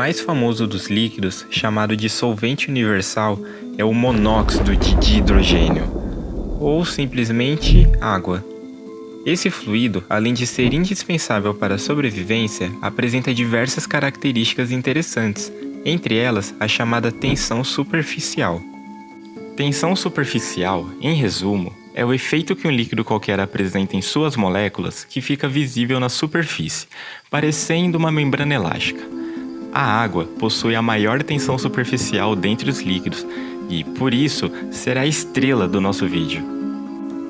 mais famoso dos líquidos, chamado de solvente universal, é o monóxido de dihidrogênio, ou simplesmente água. Esse fluido, além de ser indispensável para a sobrevivência, apresenta diversas características interessantes, entre elas a chamada tensão superficial. Tensão superficial, em resumo, é o efeito que um líquido qualquer apresenta em suas moléculas que fica visível na superfície, parecendo uma membrana elástica. A água possui a maior tensão superficial dentre os líquidos e, por isso, será a estrela do nosso vídeo.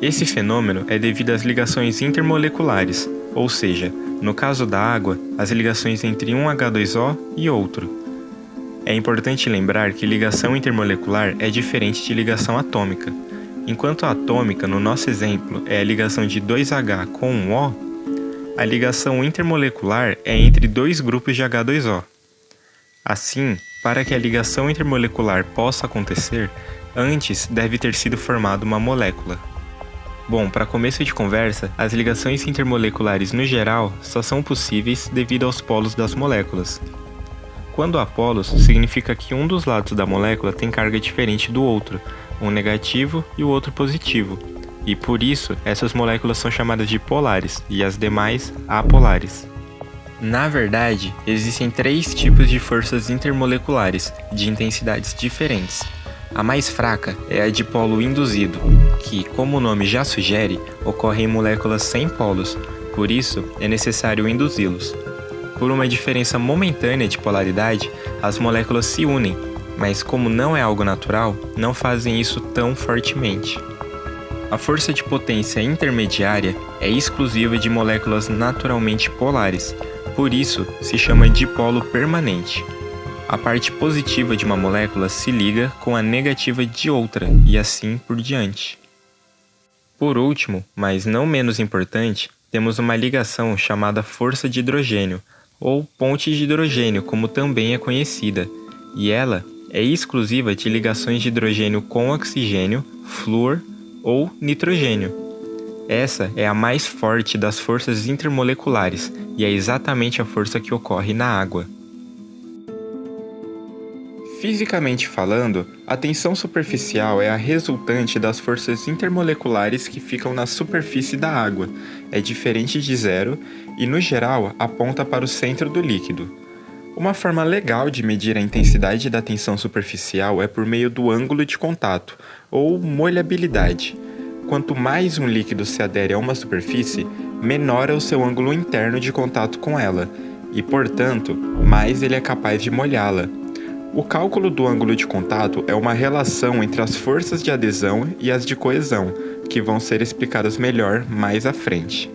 Esse fenômeno é devido às ligações intermoleculares, ou seja, no caso da água, as ligações entre um H2O e outro. É importante lembrar que ligação intermolecular é diferente de ligação atômica. Enquanto a atômica, no nosso exemplo, é a ligação de 2H com um O, a ligação intermolecular é entre dois grupos de H2O. Assim, para que a ligação intermolecular possa acontecer, antes deve ter sido formada uma molécula. Bom, para começo de conversa, as ligações intermoleculares no geral só são possíveis devido aos polos das moléculas. Quando há polos, significa que um dos lados da molécula tem carga diferente do outro, um negativo e o outro positivo, e por isso essas moléculas são chamadas de polares e as demais apolares. Na verdade, existem 3 tipos de forças intermoleculares, de intensidades diferentes. A mais fraca é a de polo induzido, que, como o nome já sugere, ocorre em moléculas sem polos, por isso é necessário induzi-los. Por uma diferença momentânea de polaridade, as moléculas se unem, mas como não é algo natural, não fazem isso tão fortemente. A força de potência intermediária é exclusiva de moléculas naturalmente polares, por isso se chama dipolo permanente. A parte positiva de uma molécula se liga com a negativa de outra e assim por diante. Por último, mas não menos importante, temos uma ligação chamada força de hidrogênio, ou ponte de hidrogênio, como também é conhecida, e ela é exclusiva de ligações de hidrogênio com oxigênio, flúor ou nitrogênio. Essa é a mais forte das forças intermoleculares e é exatamente a força que ocorre na água. Fisicamente falando, a tensão superficial é a resultante das forças intermoleculares que ficam na superfície da água, é diferente de zero e, no geral, aponta para o centro do líquido. Uma forma legal de medir a intensidade da tensão superficial é por meio do ângulo de contato, ou molhabilidade. Quanto mais um líquido se adere a uma superfície, menor é o seu ângulo interno de contato com ela, e, portanto, mais ele é capaz de molhá-la. O cálculo do ângulo de contato é uma relação entre as forças de adesão e as de coesão, que vão ser explicadas melhor mais à frente.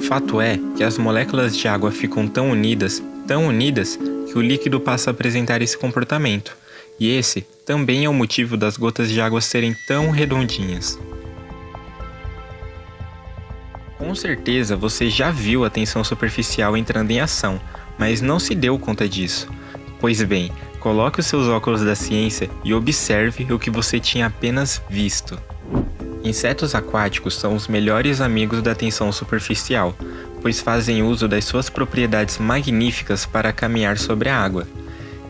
Fato é que as moléculas de água ficam tão unidas, que o líquido passa a apresentar esse comportamento, e esse também é o motivo das gotas de água serem tão redondinhas. Com certeza você já viu a tensão superficial entrando em ação, mas não se deu conta disso. Pois bem, coloque os seus óculos da ciência e observe o que você tinha apenas visto. Insetos aquáticos são os melhores amigos da tensão superficial, pois fazem uso das suas propriedades magníficas para caminhar sobre a água.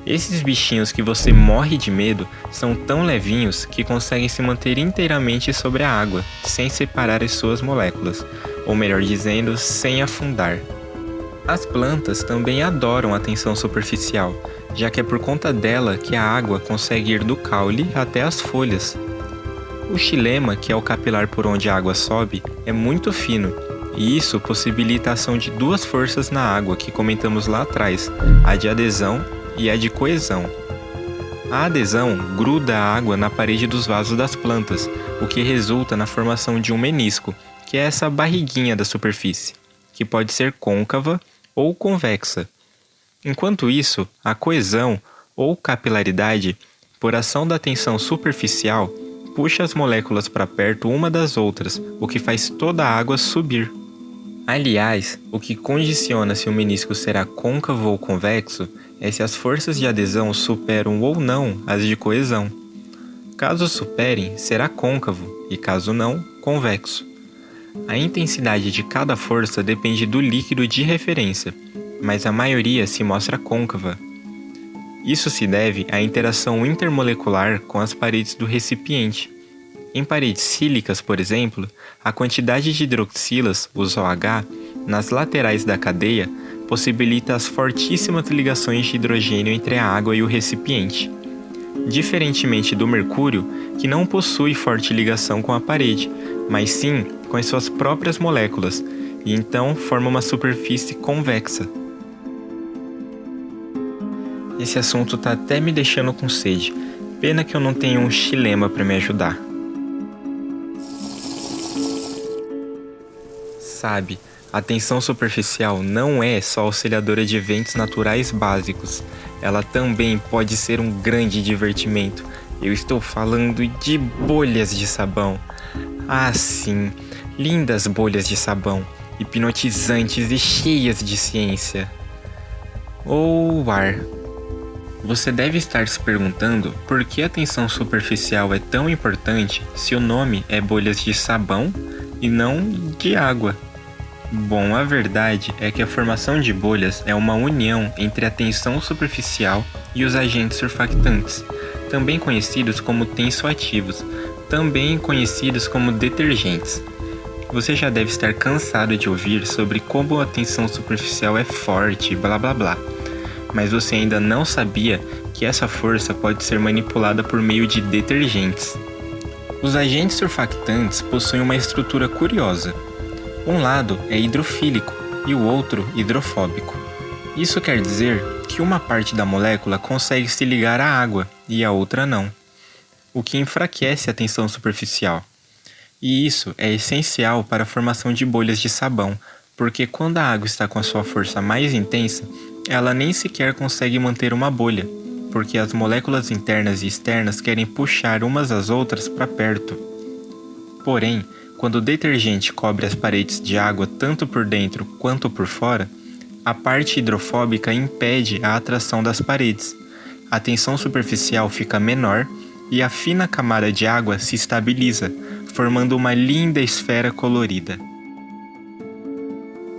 Esses bichinhos que você morre de medo são tão levinhos que conseguem se manter inteiramente sobre a água, sem separar as suas moléculas, ou melhor dizendo, sem afundar. As plantas também adoram a tensão superficial, já que é por conta dela que a água consegue ir do caule até as folhas. O xilema, que é o capilar por onde a água sobe, é muito fino, e isso possibilita a ação de 2 forças na água que comentamos lá atrás, a de adesão e a de coesão. A adesão gruda a água na parede dos vasos das plantas, o que resulta na formação de um menisco, que é essa barriguinha da superfície, que pode ser côncava ou convexa. Enquanto isso, a coesão ou capilaridade, por ação da tensão superficial, puxa as moléculas para perto uma das outras, o que faz toda a água subir. Aliás, o que condiciona se o menisco será côncavo ou convexo é se as forças de adesão superam ou não as de coesão. Caso superem, será côncavo e caso não, convexo. A intensidade de cada força depende do líquido de referência, mas a maioria se mostra côncava. Isso se deve à interação intermolecular com as paredes do recipiente. Em paredes sílicas, por exemplo, a quantidade de hidroxilas, os OH, nas laterais da cadeia possibilita as fortíssimas ligações de hidrogênio entre a água e o recipiente. Diferentemente do mercúrio, que não possui forte ligação com a parede, mas sim com as suas próprias moléculas, e então forma uma superfície convexa. Esse assunto tá até me deixando com sede. Pena que eu não tenho um xilema para me ajudar. Sabe, a tensão superficial não é só auxiliadora de eventos naturais básicos. Ela também pode ser um grande divertimento. Eu estou falando de bolhas de sabão. Ah, sim, lindas bolhas de sabão, hipnotizantes e cheias de ciência. Ou ar. Você deve estar se perguntando por que a tensão superficial é tão importante se o nome é bolhas de sabão e não de água. Bom, a verdade é que a formação de bolhas é uma união entre a tensão superficial e os agentes surfactantes, também conhecidos como tensoativos, também conhecidos como detergentes. Você já deve estar cansado de ouvir sobre como a tensão superficial é forte, blá blá blá, mas você ainda não sabia que essa força pode ser manipulada por meio de detergentes. Os agentes surfactantes possuem uma estrutura curiosa. Um lado é hidrofílico e o outro hidrofóbico. Isso quer dizer que uma parte da molécula consegue se ligar à água e a outra não, o que enfraquece a tensão superficial. E isso é essencial para a formação de bolhas de sabão, porque quando a água está com a sua força mais intensa, ela nem sequer consegue manter uma bolha, porque as moléculas internas e externas querem puxar umas às outras para perto. Porém, quando o detergente cobre as paredes de água tanto por dentro quanto por fora, a parte hidrofóbica impede a atração das paredes. A tensão superficial fica menor e a fina camada de água se estabiliza, formando uma linda esfera colorida.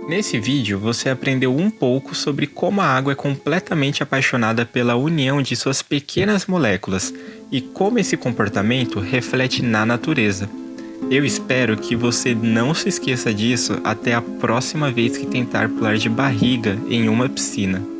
Nesse vídeo você aprendeu um pouco sobre como a água é completamente apaixonada pela união de suas pequenas moléculas e como esse comportamento reflete na natureza. Eu espero que você não se esqueça disso até a próxima vez que tentar pular de barriga em uma piscina.